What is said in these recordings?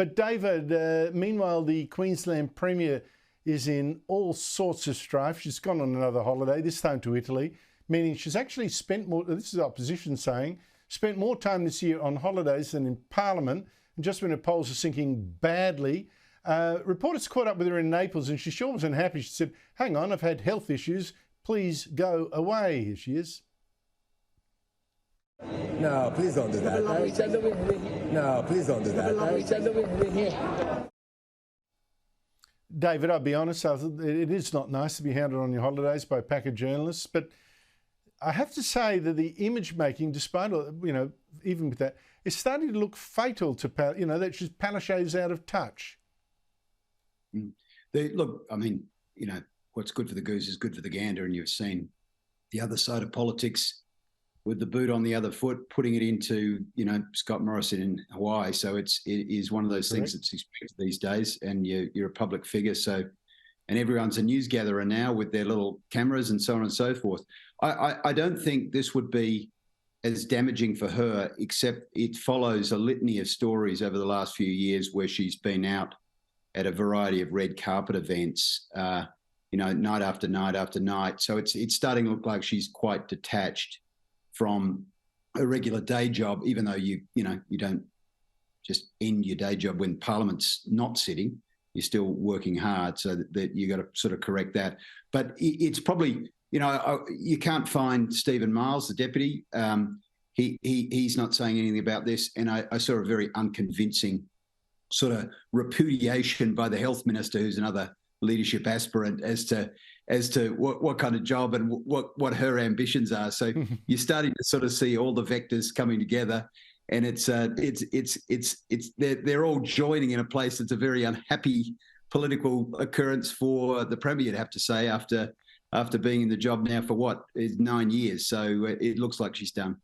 But David, meanwhile, the Queensland Premier is in all sorts of strife. She's gone on another holiday, this time to Italy, meaning she's actually spent more, this is opposition saying, spent more time this year on holidays than in Parliament. And just when her polls are sinking badly, reporters caught up with her in Naples and she sure wasn't happy. She said, hang on, I've had health issues. Please go away. Here she is. No, please don't do that. No, please don't do that. David, I'll be honest, it is not nice to be hounded on your holidays by a pack of journalists, but I have to say that the image making, despite, even with that, is starting to look fatal to, that Palaszczuk's out of touch. Look, I mean, what's good for the goose is good for the gander, and you've seen the other side of politics with the boot on the other foot, putting it into, Scott Morrison in Hawaii. So it is one of those things that's expected these days, and you're a public figure. So, and everyone's a news gatherer now with their little cameras and so on and so forth. I don't think this would be as damaging for her, except it follows a litany of stories over the last few years where she's been out at a variety of red carpet events, night after night after night. So it's starting to look like she's quite detached from a regular day job, even though you don't just end your day job when Parliament's not sitting. You're still working hard, so that you got to sort of correct that. But it's probably, you can't find Stephen Miles, the deputy. He's not saying anything about this, and I saw a very unconvincing sort of repudiation by the health minister, who's another leadership aspirant, as to what kind of job and what her ambitions are. So you're starting to sort of see all the vectors coming together, and they're all joining in a place that's a very unhappy political occurrence for the Premier, to have to say, after being in the job now for 9 years. So it looks like she's done.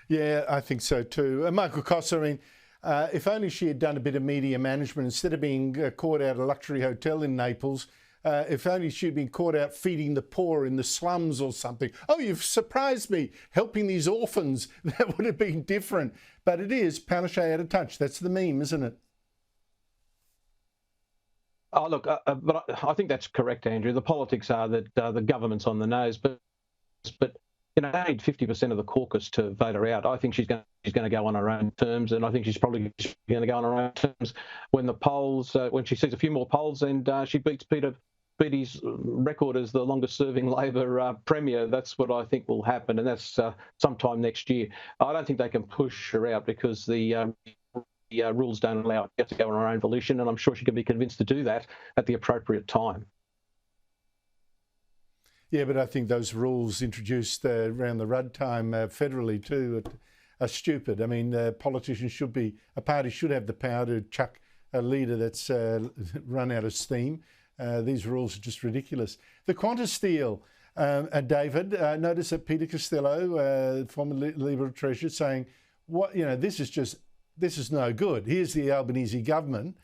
Yeah, I think so too. Michael Costa, if only she had done a bit of media management instead of being caught out at a luxury hotel in Naples. If only she'd been caught out feeding the poor in the slums or something. Oh, you've surprised me, helping these orphans. That would have been different. But it is Palaszczuk out of touch. That's the meme, isn't it? Oh, look, but I think that's correct, Andrew. The politics are that the government's on the nose, but they need 50% of the caucus to vote her out. I think she's going to go on her own terms, and I think she's probably going to go on her own terms when the polls, when she sees a few more polls and she beats Beattie's record as the longest-serving Labor Premier. That's what I think will happen, and that's sometime next year. I don't think they can push her out because the rules don't allow her to go on her own volition, and I'm sure she can be convinced to do that at the appropriate time. Yeah, but I think those rules introduced around the Rudd time federally too are stupid. I mean, politicians a party should have the power to chuck a leader that's run out of steam. These rules are just ridiculous. The Qantas deal, David, notice that Peter Costello, former Liberal Treasurer, saying, this is no good. Here's the Albanese government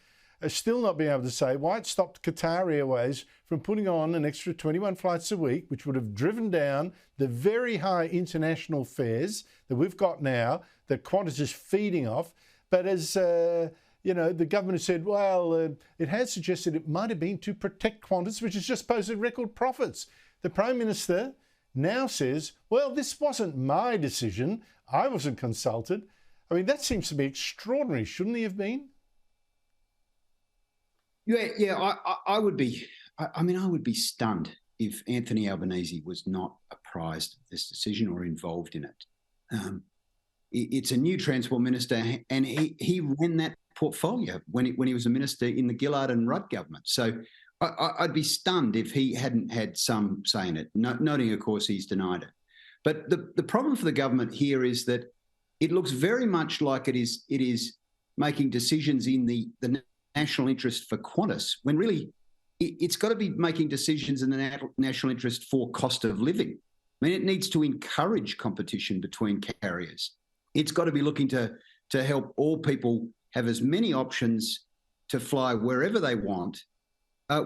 still not being able to say why it stopped Qatar Airways from putting on an extra 21 flights a week, which would have driven down the very high international fares that we've got now, that Qantas is feeding off. But as the government has said, it has suggested it might have been to protect Qantas, which has just posted record profits. The Prime Minister now says, well, this wasn't my decision. I wasn't consulted. I mean, that seems to be extraordinary. Shouldn't he have been? Yeah. I would be. I would be stunned if Anthony Albanese was not apprised of this decision or involved in it. It's a new Transport Minister, and he ran that portfolio when he was a minister in the Gillard and Rudd government. So I'd be stunned if he hadn't had some say in it, noting, of course, he's denied it. But the problem for the government here is that it looks very much like it is making decisions in the national interest for Qantas, when really it's got to be making decisions in the national interest for cost of living. I mean, it needs to encourage competition between carriers. It's got to be looking to help all people have as many options to fly wherever they want,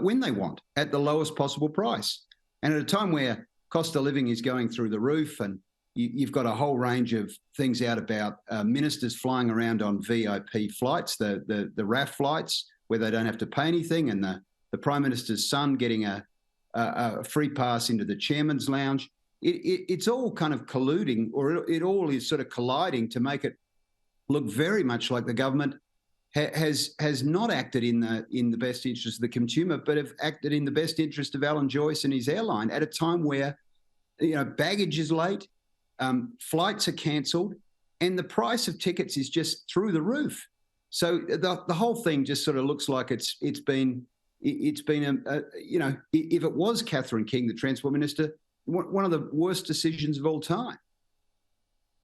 when they want, at the lowest possible price. And at a time where cost of living is going through the roof and You've got a whole range of things out about ministers flying around on VIP flights, the RAF flights, where they don't have to pay anything, and the Prime Minister's son getting a free pass into the Chairman's Lounge. It's all kind of colluding, or it all is sort of colliding to make it look very much like the government has not acted in the best interest of the consumer, but have acted in the best interest of Alan Joyce and his airline at a time where, baggage is late, flights are cancelled, and the price of tickets is just through the roof. So the whole thing just sort of looks like it's been if it was Catherine King, the Transport Minister, one of the worst decisions of all time.